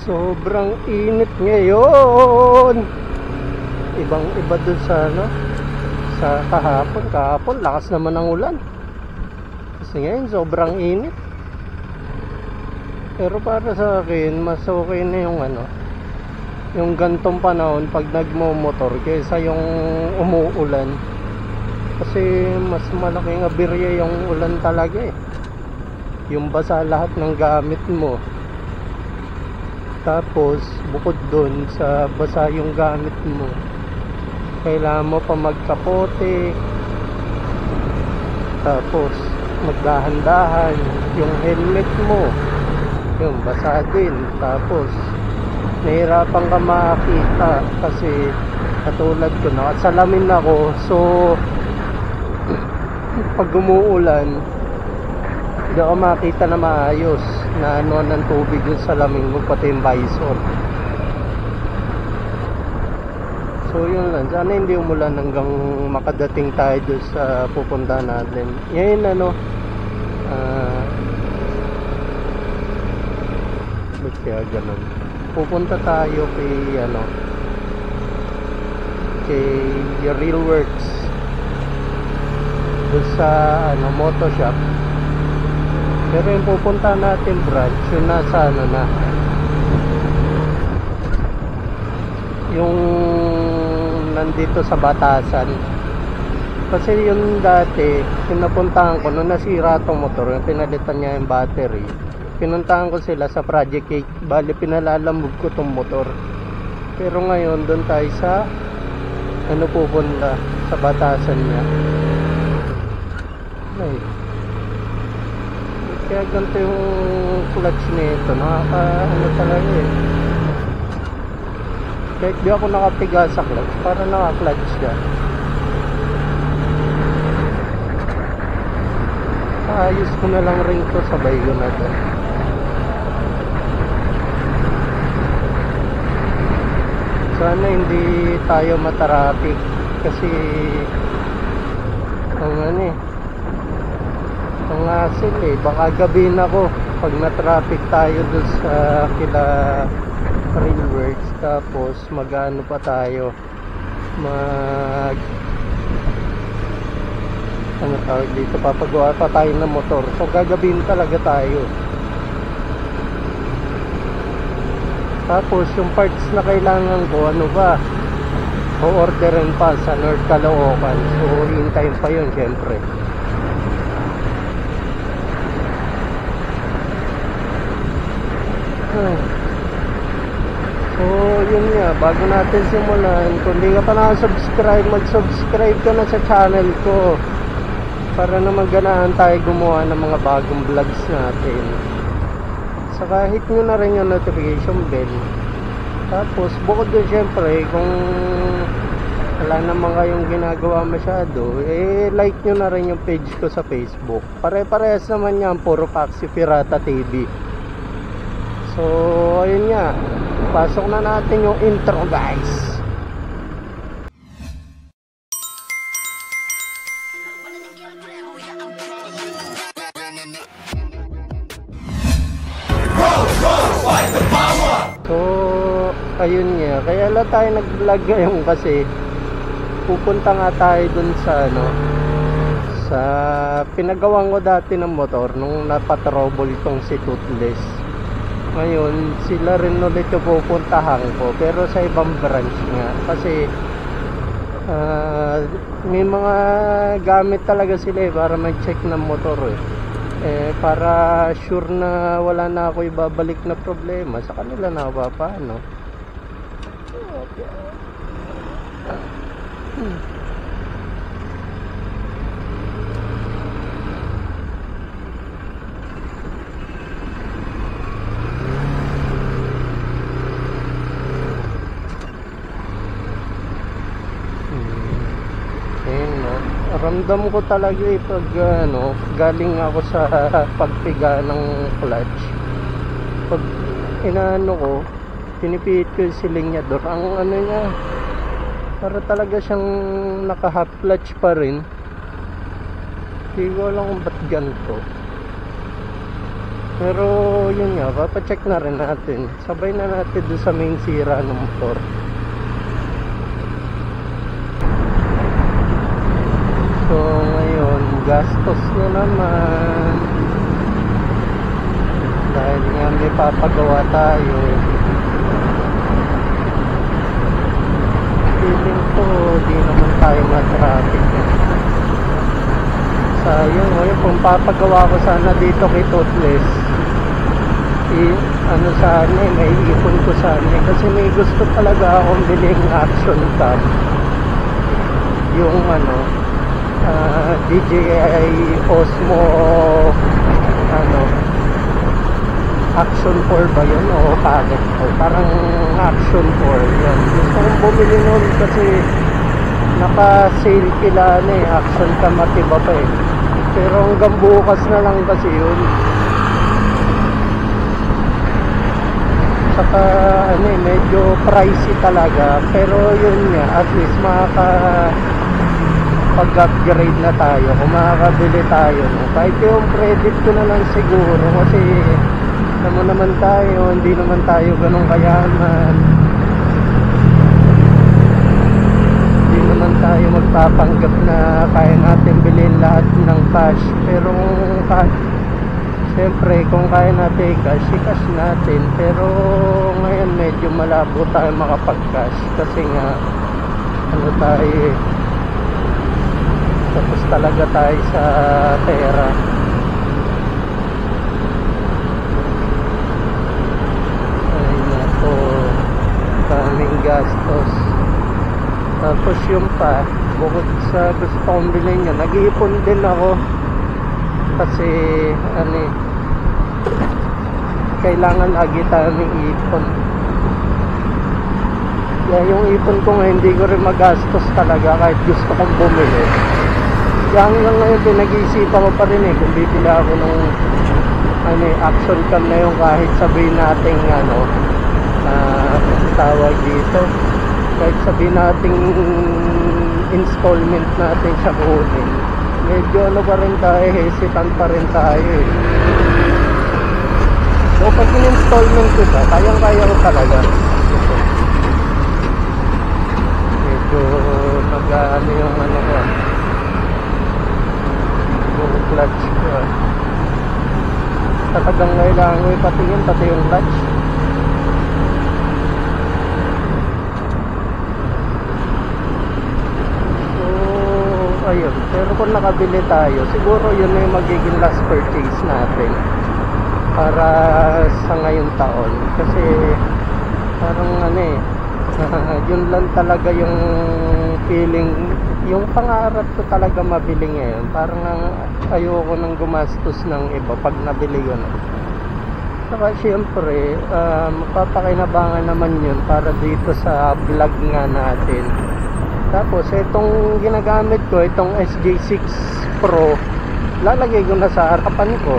Sobrang init ngayon. Ibang iba dun sa sa kahapon lakas naman ng ulan. Kasi ngayon sobrang init. Pero para sa akin mas okay na yung gantong panahon pag nagmo-motor kaysa yung umuulan. Kasi mas malaking aberya yung ulan talaga eh. Yung basa lahat ng gamit mo. Tapos bukod dun sa basa yung gamit mo, kailangan mo pa magkapote. Tapos magdahan-dahan yung helmet mo, yung basa din. Tapos nahirapan ka makita kasi katulad ko, nakasalamin ako. So pag umuulan, hindi ako makita na maayos na ng tubig yung salamin mo, pati yung visor. So yun lang, sana hindi umulan hanggang makadating tayo doon sa pupunta natin. Ngayon ba't kaya ganun? Pupunta tayo kay Real Works doon sa moto shop. Pero yung pupunta natin branch, yun nasa yung nandito sa Batasan. Kasi yung dati pinapuntahan ko nung nasira tong motor, yung pinalitan niya yung battery, pinuntahan ko sila sa Project 8. Bali pinalalamog ko tong motor. Pero ngayon doon tayo sa pupunta sa Batasan niya. Ay, kaya ganito yung clutch nito, talaga eh. Kahit di ako nakapiga sa clutch, para naka-clutch siya. Ayos ko na lang rin to, sabay ko na to. Sana hindi tayo matraffic kasi ang hassle eh, baka gabihin ako pag na-traffic tayo doon sa kila Real Works. Tapos mag-ano pa tayo, tawag dito, papagawa pa tayo ng motor. So gagabihin talaga tayo. Tapos yung parts na kailangan ko, o-orderin pa sa North Caloocan. So hintayin pa yun syempre. So yun nga, bago natin simulan, kung di ka pa nakasubscribe, mag-subscribe ka na sa channel ko para naman ganahan tayo gumawa ng mga bagong vlogs natin. Saka hit nyo na rin yung notification bell. Tapos bukod doon syempre, kung wala naman kayong ginagawa masyado, like nyo na rin yung page ko sa Facebook. Pare-parehas naman yan, puro Paxi Pirata TV. So ayun nga, pasok na natin yung intro guys. So ayun nga, kaya lang tayo nag-vlog ngayon kasi pupunta nga tayo dun sa sa pinagawan ko dati ng motor nung napatrouble tong si Toothless. Ngayon sila rin ulit yung pupuntahan ko, pero sa ibang branch nga. Kasi may mga gamit talaga sila para mag-check ng motor para sure na wala na ako ibabalik na problema sa kanila na paano. Okay. Ramdam ko talaga pag galing ako sa pagpiga ng clutch. Pag inaano ko, pinipihit ko yung silinyador, ang niya, para talaga siyang naka half clutch pa rin. Hindi ko alam kung ba't ganito. Pero yun nga, papacheck na rin natin. Sabay na natin doon sa main sira ng motor. So ngayon, gastos na naman. Dahil nga may papagawa tayo. Feeling ko, di naman tayo ma-traffic. Sayang, ngayon kung papagawa ko sana dito kay Toothless, ano sana, may ipon ko sana. Kasi may gusto talaga akong biling action cam. Yung ano, DJI Osmo, Action 4 ba yun? O Packet 4? Parang Action 4 yan. Gusto kong bumili nun kasi naka-sale kila Action cam at iba pa eh. Pero hanggang bukas na lang kasi yun. Saka medyo pricey talaga. Pero yun nga, at least pag-upgrade na tayo. Kung makakabili tayo, no? Kahit yung credit ko na lang siguro. Kasi naman tayo, hindi naman tayo ganun kayaman. Hindi naman tayo magpapanggap na kaya natin bilhin lahat ng cash. Pero siyempre kung kaya natin cash, i-cash natin. Pero ngayon medyo malabo tayo makapag-cash. Kasi nga tayo tapos talaga tayo sa pera. Ay nako, daming gastos. Tapos yung pa, bukod sa gusto kong bilhin yun, nag-iipon din ako. Kasi kailangan lagi tayong ipon. Kaya yung ipon ko ngayon, hindi ko rin magastos talaga kahit gusto kong bumili. Kaya hanggang ngayon pinag-iisipan ko pa rin kung bibili ako ng action cam na yung kahit sabihin natin tawag dito, kahit sabihin natin installment natin siya kunin, medyo pa rin tayo, hesitant pa rin tayo eh. So pag in-installment ko siya, kayang-kaya ko talaga. Medyo yung ko, yung clutch ko talagang kailangan ko ipatingin pati yung clutch. So ayun, pero kung nakabili tayo, siguro yun na yung magiging last purchase natin para sa ngayong taon. Kasi parang yun lang talaga yung feeling, yung pangarap ko talaga mabili ngayon. Parang ayoko nang gumastos ng iba pag nabili ko na. Saka syempre mapapakinabangan naman yun para dito sa vlog nga natin. Tapos itong ginagamit ko, itong SJ6 Pro, lalagay ko na sa harapan ko.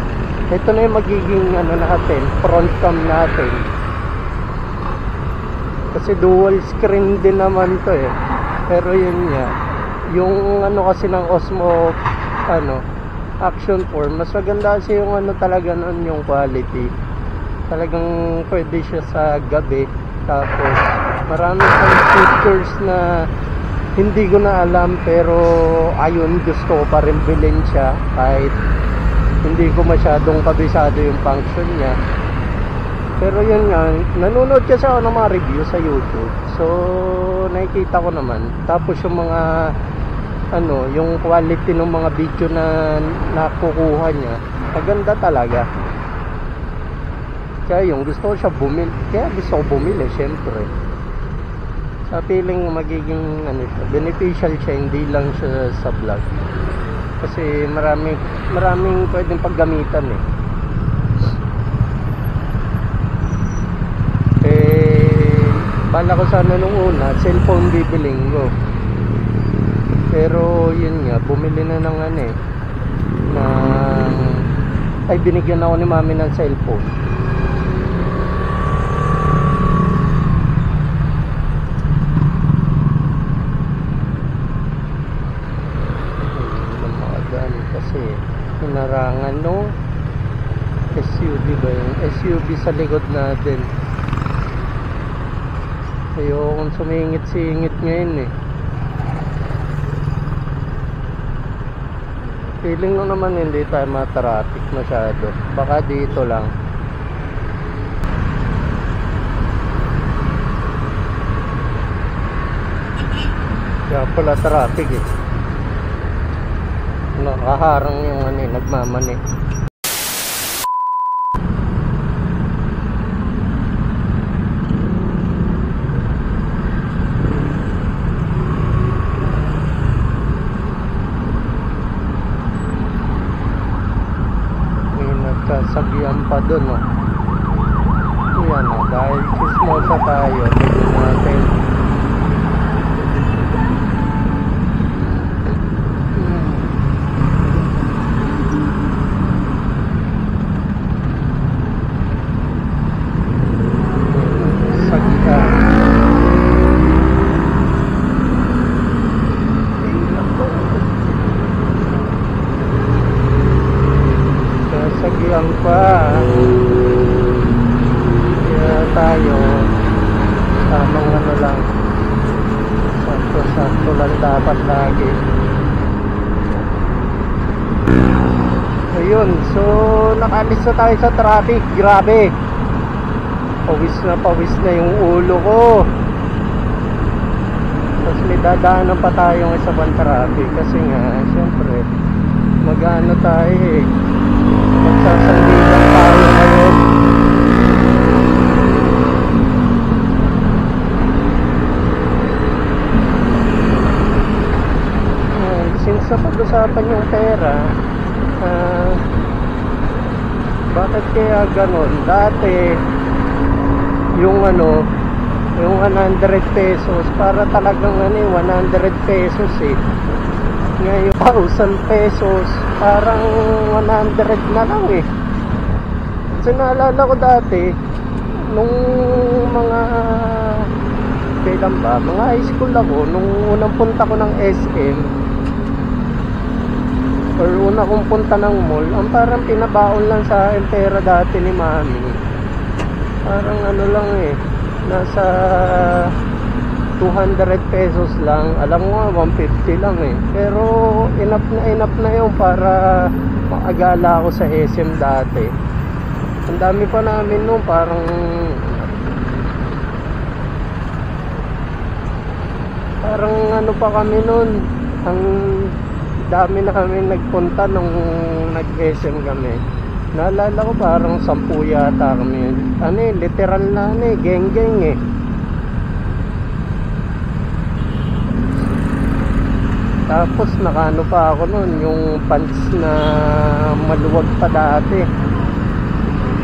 Ito na yung magiging natin, front cam natin. Kasi dual screen din naman to eh. Pero yun nga, yung kasi ng Osmo Action 4, mas maganda kasi yung talaga nun, yung quality. Talagang pwede siya sa gabi. Tapos marami pang features na hindi ko na alam, pero ayun, gusto ko pa rin bilhin siya kahit hindi ko masyadong kabisado yung function niya. Pero yun nga, nanonood kasi ako ng mga review sa YouTube. So nakikita ko naman. Tapos yung mga yung quality ng mga video na nakukuha niya, maganda talaga. Kaya yung gusto ko siya bumili. Kaya gusto ko bumili, syempre. Sa feeling magiging beneficial siya, hindi lang siya sa vlog. Kasi maraming pwedeng paggamitan eh. Bala ko sana nung una, cellphone bibiling ko. Pero yun nga, bumili na ng binigyan ako ni mami ng cellphone. Kasi hinarangan SUV ba yun? SUV sa likod natin. Ayokong sumingit-singit ngayon eh. Feeling ko naman hindi tayo ma-traffic masyado. Baka dito lang. Kaya pala traffic eh. Nakaharang yung nagmamani. May nagsasabihan pa dun oh. Yan oh, dahil chismosa tayo, tignan natin. Sagihan pa. Kaya tayo tamang ano lang, sakto lang dapat lagi. Ayun, so nakalis na tayo sa traffic. Grabe, pawis na yung ulo ko. Tapos may dadaanan pa tayong isa pang traffic. Kasi nga, syempre mag-ano tayo eh, magsasandigan tayo ngayon. Since napag-usapan yung pera, bakit kaya ganon? Dati yung yung 100 pesos para talagang 100 pesos eh. Ngayon 1,000 pesos parang 100 na lang eh. Kasi naalala ko dati nung mga kailan ba, mga high school ako, nung unang punta ko ng SM or una kong punta ng mall, ang parang pinabaon lang sa akin pera dati ni mami, parang ano lang eh, nasa 200 pesos lang. Alam mo nga 150 lang eh, pero enough na yun para makagala ako sa SM dati. Ang dami pa namin nung parang ano pa kami nun, ang dami na kami nagpunta nung nag-SM kami. Naalala ko parang 10 yata kami. Literal na geng-geng eh. Tapos nakaano pa ako nun, yung pants na maluwag pa dati.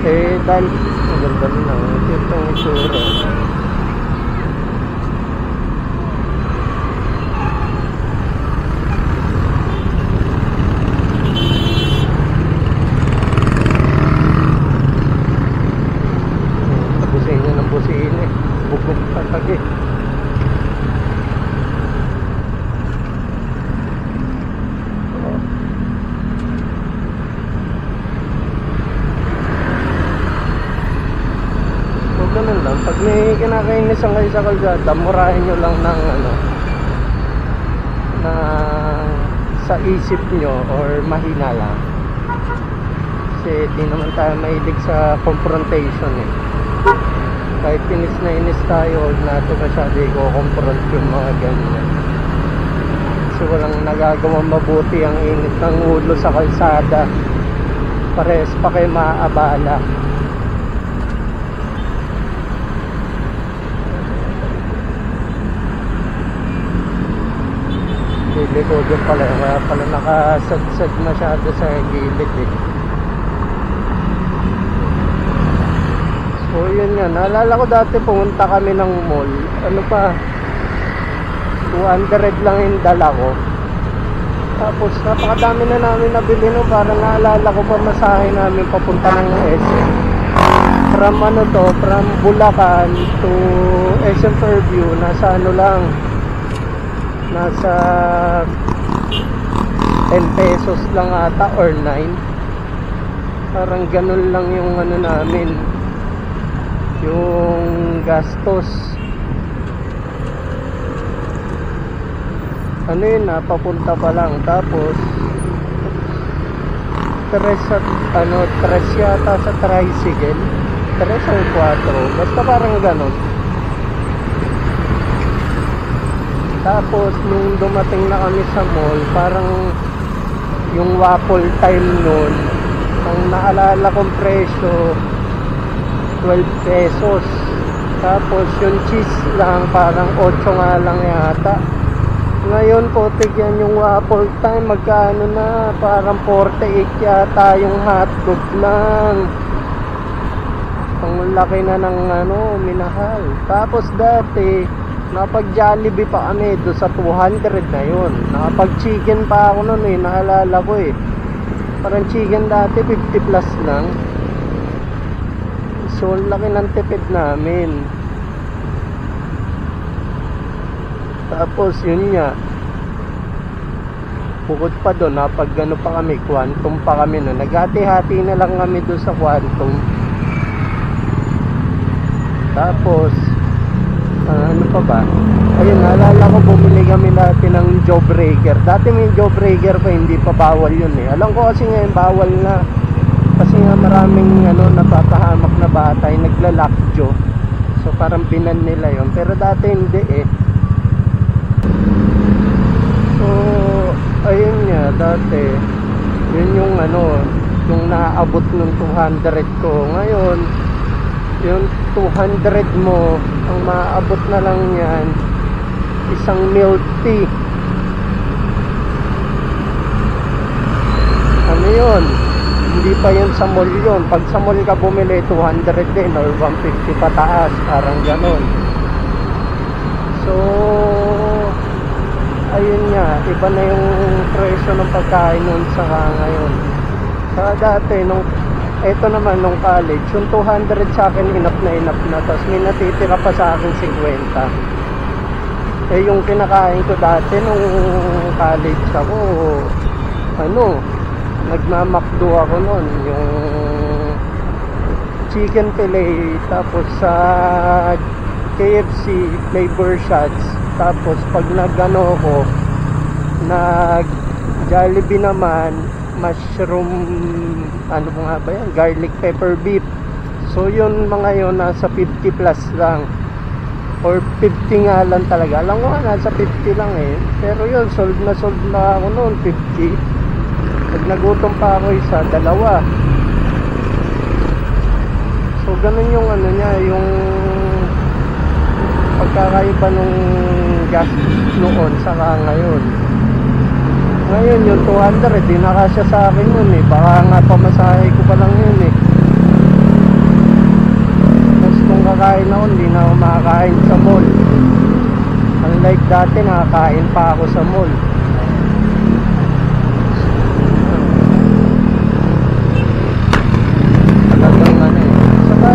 Eh dahil maganda na ito yung itsura. Bugok patag eh. So ganun lang, pag may kinakainisan kayo sa kalsada, murahin nyo lang ng na sa isip nyo or mahina lang. Kasi di naman tayo mahilig sa confrontation eh. Kahit inis na inis tayo, huwag natin masyado i-confront yung mga ganyan. Kasi walang nagagawang mabuti ang init ng ulo sa kalsada. Parehas pa kayo maaabala. Lilikodan pala, kaya pala nakasadsad masyado sa gilid eh. So yun nga, naalala ko dati pumunta kami ng mall, ano pa, 200 lang yung dala ko. Tapos napakadami na namin nabili no, parang naalala ko pa masahe namin papunta ng SM. From Bulacan to SM Fairview, nasa lang, nasa 10 pesos lang ata or 9. Parang ganun lang yung ano namin, yung gastos. Ano yun, papunta pa lang. Tapos tres yata sa tricycle, 3 or 4, basta parang ganun. Tapos nung dumating na kami sa mall, parang yung waffle time nun, ang naalala kong presyo 12 pesos. Tapos yung cheese lang parang 8 nga lang yata. Ngayon po tigyan yung waffle time, magkano na, parang 48 yata yung hotdog lang. Ang laki na ng ano, minahal. Tapos dati napag Jollibee pa kami do sa 200 na yun. Nakapag chicken pa ako nun naalala ko Parang chicken dati 50 plus lang. So laki ng tipid namin. Tapos yun nga, bukod pa doon, napag ano pa kami, Quantum pa kami no. Naghati-hati na lang kami doon sa Quantum. Tapos ano pa ba? Ayun, naalala ko bumili kami dati ng Jawbreaker. Dati may Jawbreaker pa, hindi pa bawal yun Alam ko kasi ngayon bawal na. Kasi nga maraming ano, napapahamak na bata yung nagla-lockjaw. So parang binan nila yun. Pero dati hindi So ayun nga, dati yun yung ano, yung naaabot ng 200 ko. Ngayon yung 200 mo, ang maaabot na lang yan isang milk tea. Ano yun, hindi pa yun sa mall yun. Pag sa mall ka bumili, 200 din or 150 pataas, parang ganon. So ayun nga, iba na yung presyo ng pagkain nun sa ngayon. Sa dati nung eto naman nung college, yung 200 sa akin enough na. Tapos may natitira pa sa akin 50. Yung kinakain ko dati nung college ako, ano, nagmamakdo ako nun, yung chicken fillet, tapos sa KFC flavor shots. Tapos pag nagano ko, nag Jollibee naman, mushroom, ano nga ba yan, garlic pepper beef. So yun mga yun, nasa 50 plus lang or 50 nga lang talaga. Alam ko nga nasa 50 lang pero yun, sold na ako noon 50. Pag nagutom pa ako isa, dalawa. So ganun yung ano niya, yung pagkakaiba nung gas noon saka ngayon. Ngayon yung 200 di nakasya sa akin yun baka nga pamasahe ko pa lang yun Tapos kung kakain ako, hindi na ako makakain sa mall. Unlike dati, nakakain pa ako sa mall. Talagang ano saka,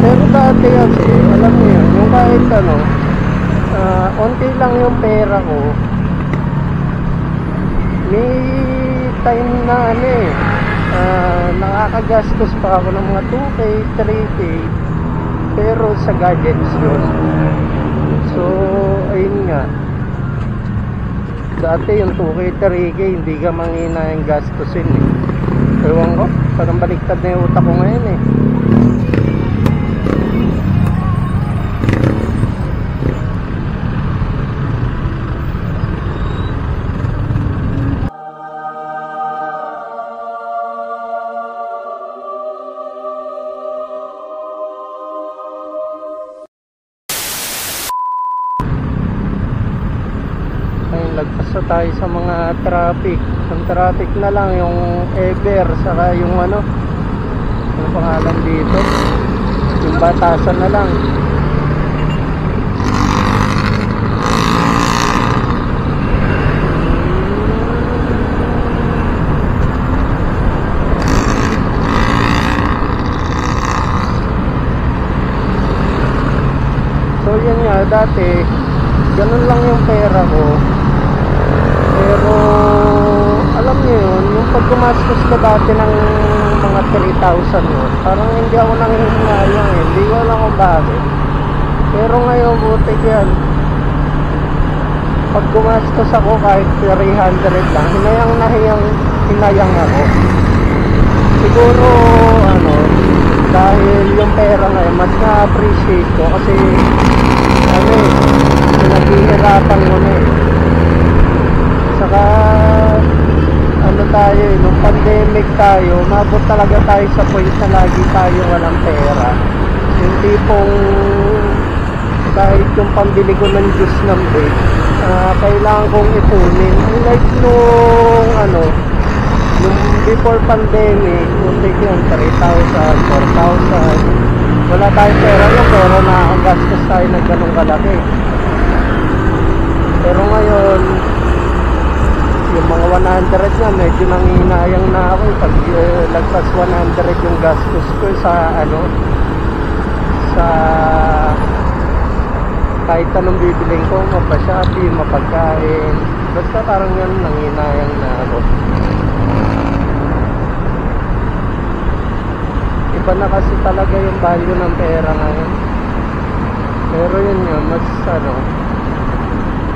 pero dati kasi, alam mo yun, yung kahit ano, onti lang yung pera ko, may time na ano nakakagastos pa ako ng mga 2K, 3K, pero sa gadgets yun. So ayun nga, dati yung 2K, 3K hindi ka mangina yung gastusin ewan ko, parang baliktad na yung utak ko ngayon lagpas na tayo sa mga traffic. Ang traffic na lang yung Ever, saka yung ano pangalan dito, yung Batasan na lang. So yan nga, dati ganun lang yung pera ko. Pero alam niyo yun, yung pag gumastos ka dati ng mga 3,000 mo. Parang hindi ako nanghihinayang eh. Hindi ko alam kung bakit. Pero ngayon, buti yan. Pag gumastos ako kahit 300 lang, hinayang ako. Siguro, dahil yung pera ngayon, mas na-appreciate ko kasi, pinaghihirapan mo na eh. Saka, tayo, nung pandemic tayo, mabot talaga tayo sa point na lagi tayo walang pera. Yung tipong, kahit yung pambili ko ng juice ng vape, kailangan kong ipunin. Like nung before pandemic, muntik yun, 3,000, 4,000. Wala tayong pera yun, pero nakakagastos tayo ng ganong kalaki. Pero ngayon, yung mga 100 na, medyo nanginayang na ako. Pag lagpas 100 yung gastos ko sa kahit anong bibiling ko, mapa-shopping, mapagkain, basta parang yan, nanginayang na ako. Iba na kasi talaga yung value ng pera ngayon. Pero yun yun, mas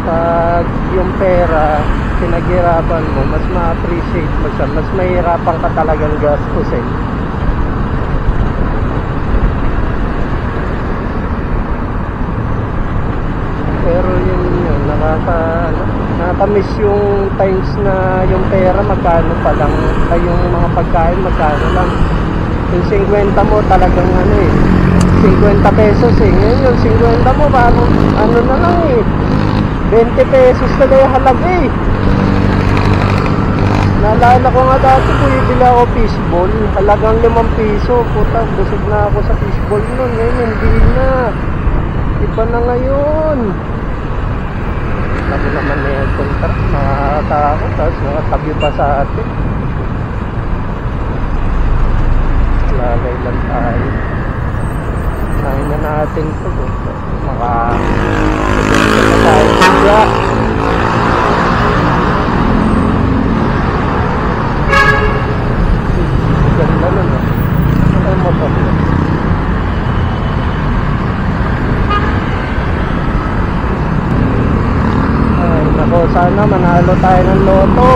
pag yung pera pinaghirapan mo, mas ma-appreciate mo siya, mas mahirapan ka talagang gastusin. Pero yun nakakamiss yung times na yung pera magkano pa lang, ay yung mga pagkain magkano lang. Yung 50 mo talagang 50 pesos eh. Ngayon yung 50 mo parang na lang eh, 20 pesos na yung halaga eh. Naalala ko nga dati, bili ako fishball, halagang 5 piso. Puta, busog na ako sa fishball nun. Ngayon hindi na, iba na ngayon. Sabi naman na yung contract, nakakatakot, tapos nakatabi pa sa atin. Lalay lang tayo. Kain na natin ito. Maka-sigurito na tayo siya. Ganda nun Ano yung motor mo? Ay nako, sana manalo tayo ng loto.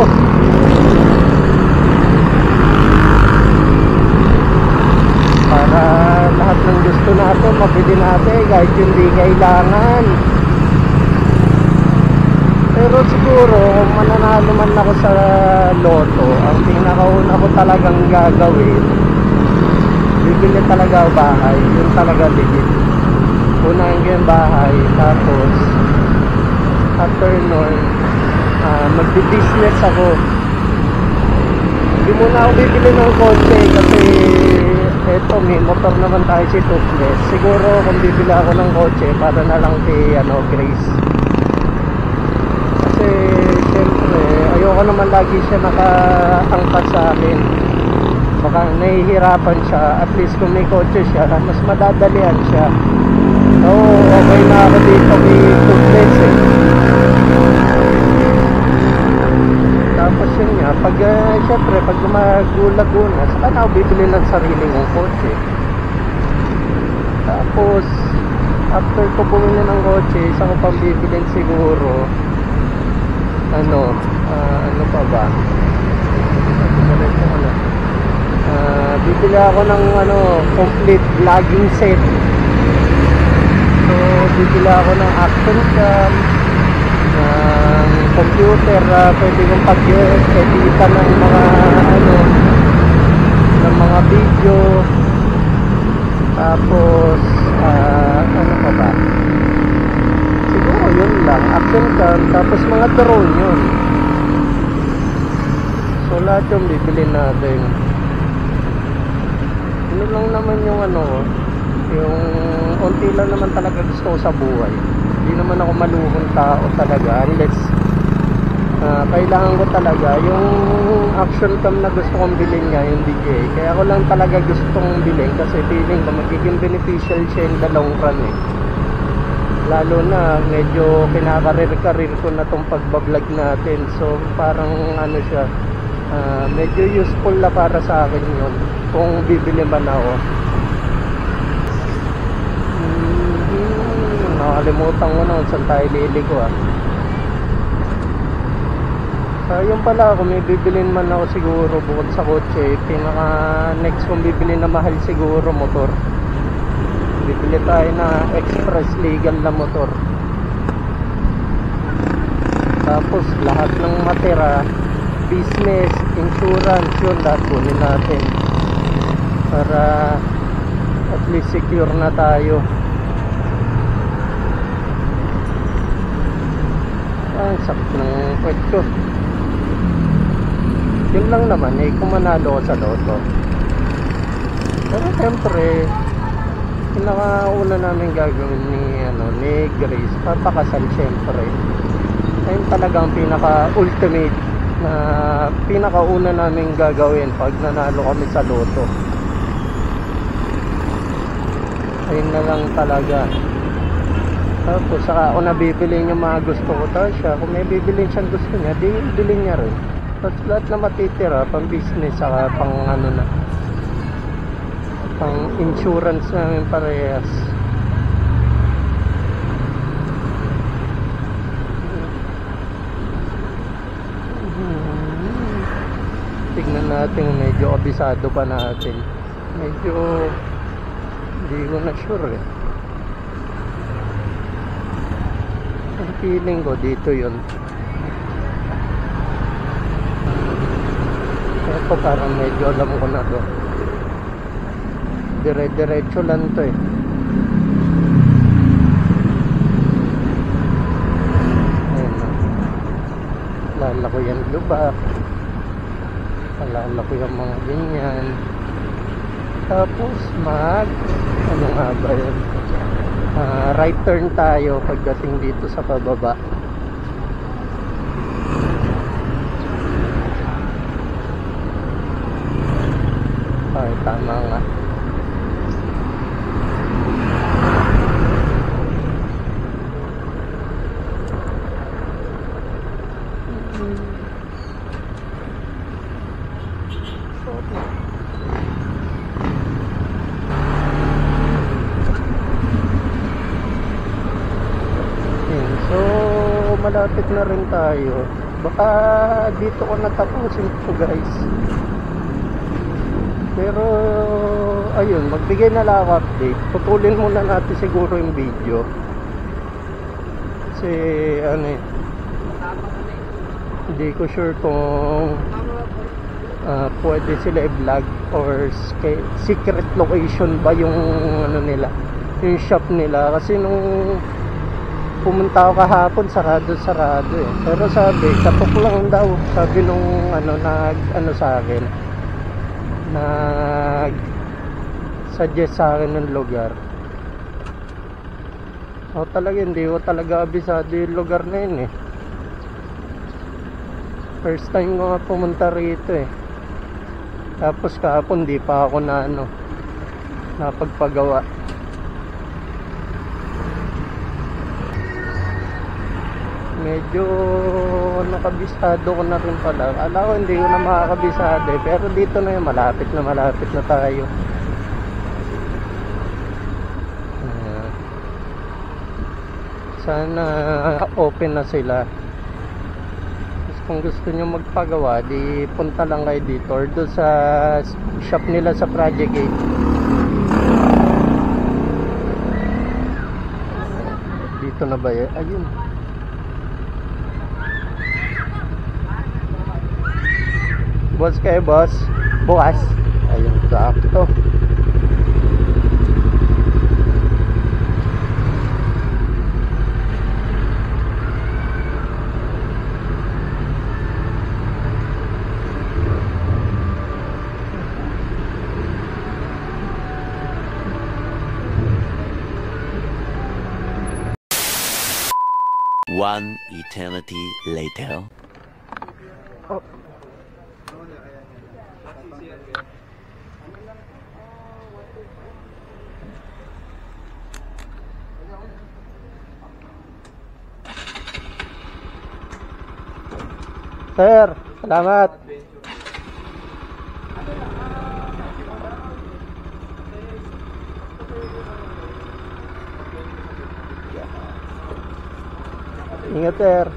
Para lahat ng gusto natin mabili natin kahit hindi kailangan. Pero siguro kung mananalo man ako sa loto, ang pinakauna ko talagang gagawin, bibili talaga ako bahay. Yun talaga legit. Unahin ko yung bahay, tapos after nun, magbi-business ako. Hindi muna ako bibili ng kotse kasi eto, may motor naman tayo si Toothless. Siguro kung bibili ako ng kotse, para na lang kay Grace. Kasi syempre ayoko naman lagi siya nakaangkat sa akin, baka nahihirapan siya. At least kung may kotse siya, mas madadalian siya. Okay na ako dito kay Toothless eh. Tapos yun nga, syempre pag gumagulaguna, saka na ako bibili ng sarili kong kotse. Tapos after ko bumili ng kotse, isa ko pang bibilin siguro ano pa ba, bibili ako ng complete vlogging set. So bibili ako ng action cam, ng computer, pwede kong pag-editan ng mga video. Tapos ano pa ba, siguro yun lang, action cam, tapos mga drone yun. So lahat yung bibili natin. Yun lang naman yung yung unti lang naman talaga gusto ko sa buhay. Hindi naman ako maluhong tao talaga, unless kailangan ko talaga yung action cam na gusto kong bilhin nga, yung DJI. Kaya ko lang talaga gustong bilhin kasi feeling ko magiging beneficial siya in the long run eh. Lalo na medyo kinakarir-karir ko na tong pagbablog natin. So parang siya, Medyo useful na para sa akin yun kung bibili man ako. Nakalimutan ko na kung saan tayo liligo yun pala, kung may bibilin man ako siguro bukod sa kotse, pinaka next kong bibili na mahal siguro motor. Bibili tayo na express legal na motor. Tapos lahat ng matira, business, insurance, yun lahat kunin natin para at least secure na tayo. Ang sakit ng kwet ko. Yun lang naman kung manalo ko sa loto. Pero siyempre pinakauna namin gagawin ni Grace, papakasal siyempre. Ayun talagang pinaka-ultimate na pinakauna namin gagawin pag nanalo kami sa loto. Ayun na lang talaga. Tapos saka ako nabibili yung mga gusto ko. Tapos siya, kung may bibilin siyang gusto niya, di bilhin niya rin. Tapos lahat na matitira, pang business, saka pang pang insurance namin parehas. Tignan natin, medyo kabisado pa natin. Medyo hindi ko na sure Ang feeling ko dito yun. Ito parang medyo alam ko na to. Dire-diretso lang to Ayun na. Lala ko yung lubak. Lala ko yung mga ganyan. Tapos ano nga ba yun? Right turn tayo pagdating dito sa pababa. Ay, tama nga. So, malapit na rin tayo. Baka dito ko natapusin ito guys. Pero ayun, magbigay na lang ako update. Putulin muna natin siguro yung video. Kasi hindi ko sure kung pwede sila i-vlog or secret location ba yung nila, yung shop nila. Kasi nung pumunta ako kahapon, sarado pero sabi, kapok lang daw, sabi nung sa akin, nag-suggest sa akin ng lugar. Talaga hindi ko talaga abisado yung lugar na yun First time ko nga pumunta rito Tapos kahapon di pa ako napagpagawa. Medyo nakabisado ko na rin pala. Akala ko hindi ko na makakabisado pero dito na yun, malapit na tayo. Sana open na sila. Kung gusto nyo magpagawa, di punta lang kayo dito or doon sa shop nila sa Project 8. Dito na ba yun? Ayun. Boss kayo, boss. Bukas. Ayun, sakto. One eternity later. Oh. Sir, salamat. Ingat, sir.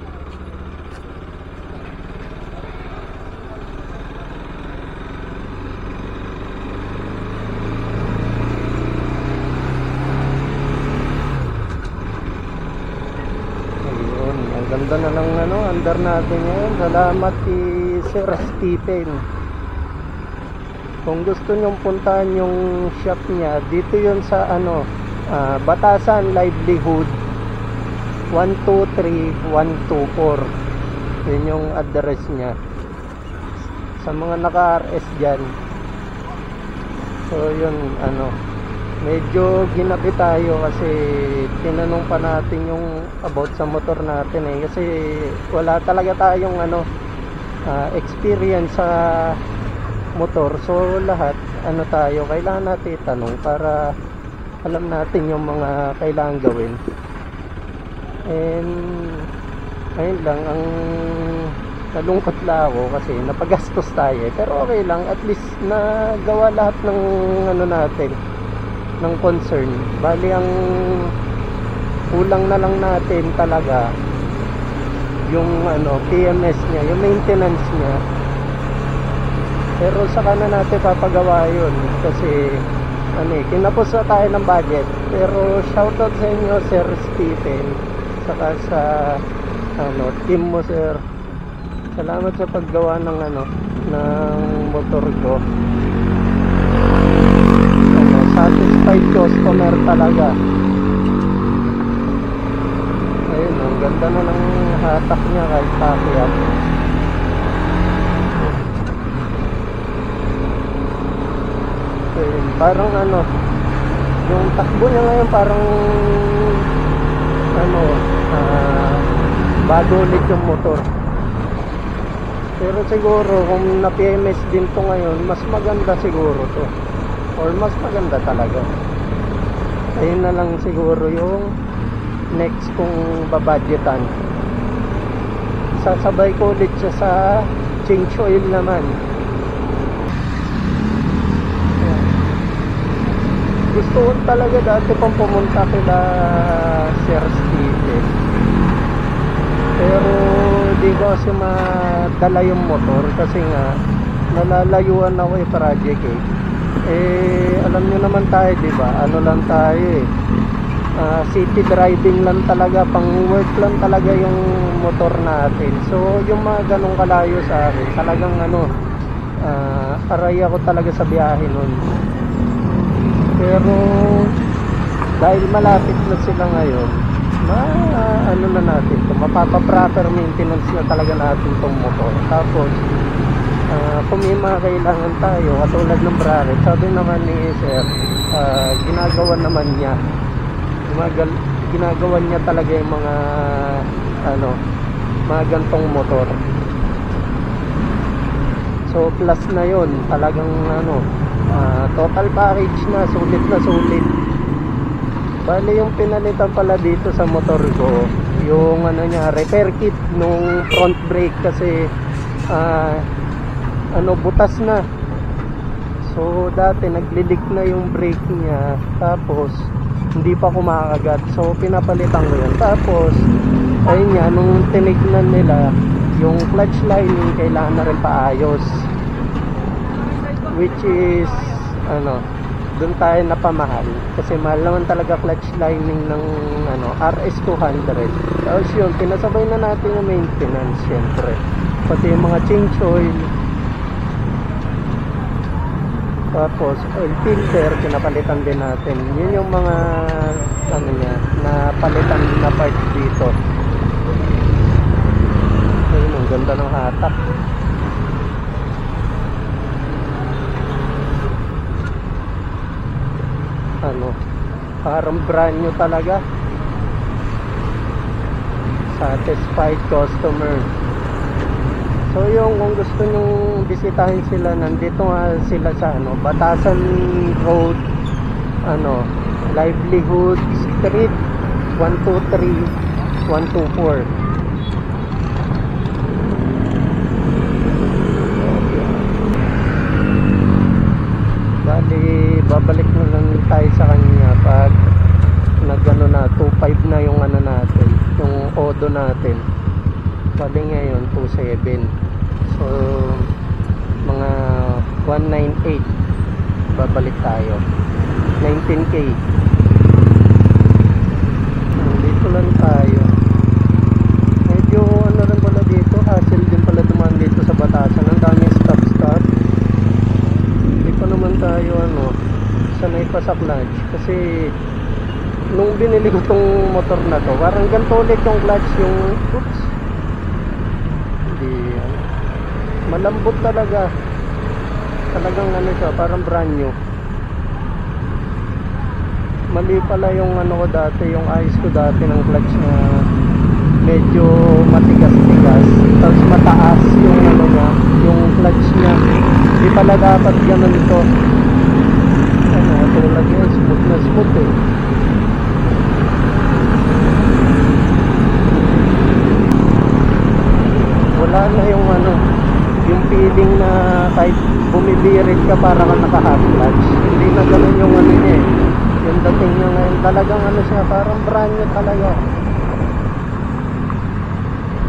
Ayun, ang ganda na ng under natin ngayon. Salamat kay Sir Stephen. Kung gusto nyong puntahan yung shop niya, dito yun sa Batasan Livelihood 123124. Yun yung address niya. Sa mga naka-RS dyan. So yun, medyo ginabi tayo kasi tinanong pa natin yung about sa motor natin kasi wala talaga tayong experience sa motor. So lahat tayo kailangan natin itanong para alam natin yung mga kailangan gawin. And ayun lang, ang nalungkot lang ako kasi napagastos tayo pero okay lang, at least nagawa lahat ng natin, ng concern. Bali ang kulang na lang natin talaga yung PMS niya, yung maintenance niya. Pero saka na natin papagawa yun kasi kinapos na tayo ng budget. Pero shoutout sa inyo, Sir Stephen, saka sa team mo, sir. Salamat sa paggawa ng ng motor ko. Satisfied customer talaga. Ayun, ang ganda na ng hatak niya kahit pakiat. Ayun, parang yung takbo niya ngayon parang bago ulit yung motor. Pero siguro kung na PMS din to ngayon, mas maganda siguro to, or mas maganda talaga. Ayun na lang siguro yung next kong babadgetan. Sasabay ko ulit siya sa change oil naman. Gusto ko talaga dati pang pumunta kila Sir Stephen, pero di ko kasi madala yung motor kasi nga nalalayuan ako project alam nyo naman tayo, di ba? Lang tayo city driving lang talaga, pang work lang talaga yung motor natin. So yung mga ganong kalayo sa akin, talagang aray ako talaga sa biyahe nun. Pero dahil malapit na sila ngayon, na natin ito, mapapa-proper maintenance na talaga natin itong motor. Tapos kung may mga kailangan tayo katulad ng bracket, sabi naman ni sir, ginagawa naman niya, ginagawa niya talaga yung mga mga gantong motor. So plus na yon, talagang total package na, sulit na sulit. Bali yung pinalitan pala dito sa motor ko, yung repair kit nung front brake kasi butas na. So dati naglilik na yung brake niya, tapos hindi pa kumakagat. So pinapalitan ko yun. Tapos ayun nga, nung tinignan nila yung clutch lining, kailangan na rin paayos, which is doon tayo napamahal kasi mahal naman talaga clutch lining ng RS200. Tapos yun, pinasabay na natin yung maintenance, syempre pati yung mga change oil, tapos oil filter pinapalitan din natin. Yun yung mga napalitan na part dito. Ayun, ang ganda ng hatak. Parang brand new talaga. Satisfied customer. So yung kung gusto nyong bisitahin sila, nandito nga sila sa Batasan Road, Livelihood Street 123124. Bali babalik na lang tayo sa kanya pag na 2.5 na yung natin, yung odo natin. Bali ngayon 27. So mga 198 babalik tayo. 19k. Dito lang tayo. Medyo ano rin pala dito, hassle din pala dumaan dito sa Batasan. Ang daming stop. Hindi pa naman tayo sanay pa sa clutch. Kasi nung binili ko tong motor na to, parang ganito ulit yung clutch, yung oops. Hindi malambot talaga. Talagang siya, parang brand new. Mali pala yung ko dati, yung ayos ko dati ng clutch na medyo matigas-tigas, tapos mataas yung niya, yung clutch niya. Hindi pala dapat ganun ito. Tulad yun, smooth na smooth eh. Wala na yung yung feeling na kahit bumibirit ka para ka naka-half clutch. Hindi na ganun yung niya eh. Yung dating niya ngayon, talagang siya, parang brand new talaga.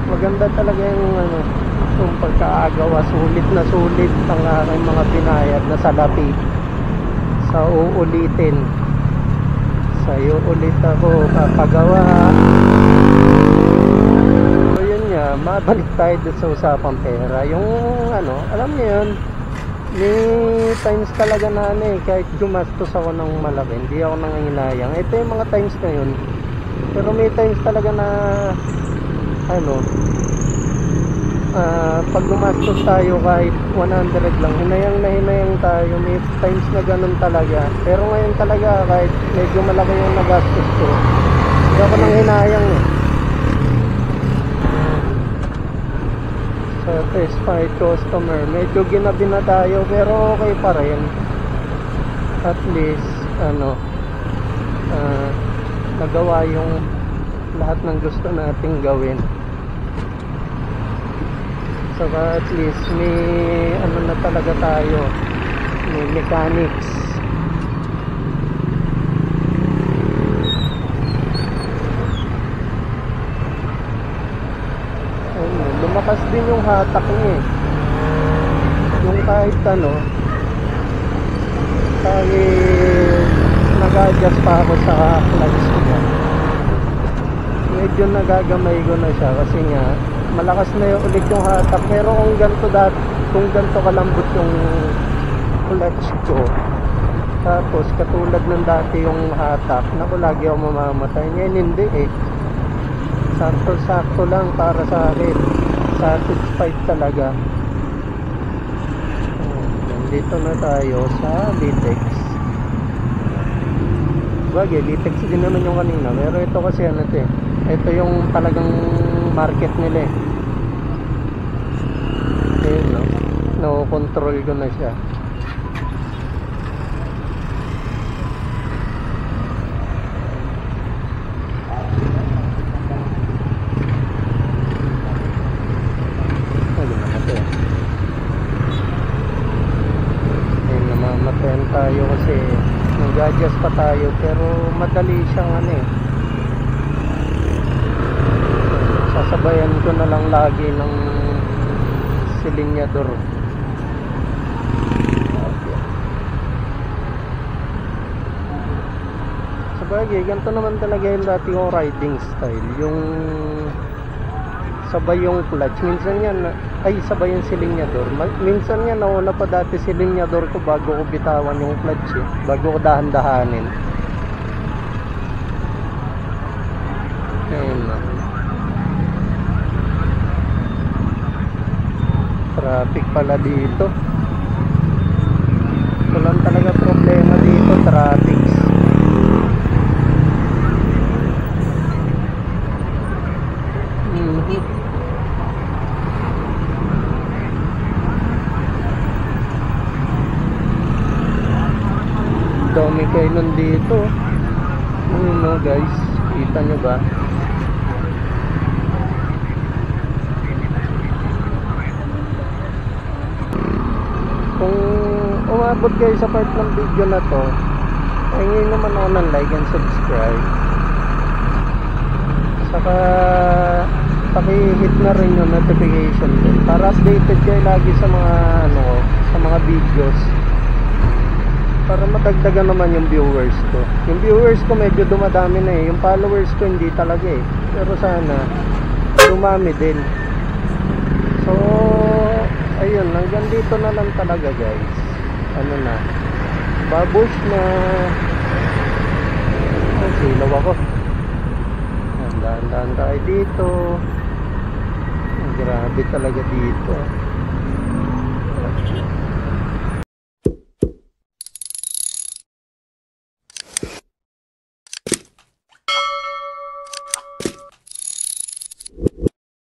Maganda talaga yung pagkaagawa. Sulit na sulit ang aking mga binayad na salapi sa uulitin. Sa'yo ulit ako papagawa. So yun nga, mabalik tayo dun sa usapang pera. Yung alam niyo yun, may times talaga na kahit gumastos ako ng malaki, hindi ako nanginayang. Ito yung mga times na yun. Pero may times talaga na pag gumastos tayo kahit 100 lang, hinayang tayo. May times na ganun talaga. Pero ngayon talaga, kahit medyo malaki yung nagastos ko, hindi ako nanghinayang eh. Satisfied customer, medyo ginabi na tayo, pero okay pa rin. At least nagawa yung lahat ng gusto nating gawin. Saka at least may na talaga tayo, may mechanics. Lumakas din yung hatak niya eh. Yung kahit kahit nag-adjust pa ako sa clutch niya, medyo nagagamay ko na siya kasi nga malakas na yung ulit yung hatak. Pero kung ganito kalambot yung clutch ko, tapos katulad ng dati yung hatak, naku, lagi ako mamamatay. Ngayon hindi eh, sakto lang para sa akin, satisfied talaga. Nandito na tayo sa Litex. Bagay, Litex din naman yung kanina, pero ito kasi ito yung talagang market nila eh. Ayun no-control ko na siya. Namamatayan tayo kasi nag-adjust pa tayo, pero madali siyang sasabayan ko na lang lagi ng silinyador. Sabagay, ganito naman talaga yung dati kong riding style, yung sabay yung clutch. Minsan yan sabay yung silinyador. Minsan yan nauna pa dati silinyador ko bago ko bitawan yung clutch bago ko dahan-dahanin. Ayun na. Traffic pala dito. Ito lang talaga problema dito, traffic. Dami kayo nandito. Guys, kita nyo ba? Kung umabot kayo sa part ng video na to, hingin naman ako ng like and subscribe. Saka paki-hit na rin yung notification din para updated kayo lagi sa mga sa mga videos, para matagdagan naman yung viewers ko. Yung viewers ko medyo dumadami na yung followers ko hindi talaga pero sana dumami din. So ayun, hanggang dito na lang talaga guys. Babush na silaw ako. Dahan-dahan tayo dito. Grabe talaga dito.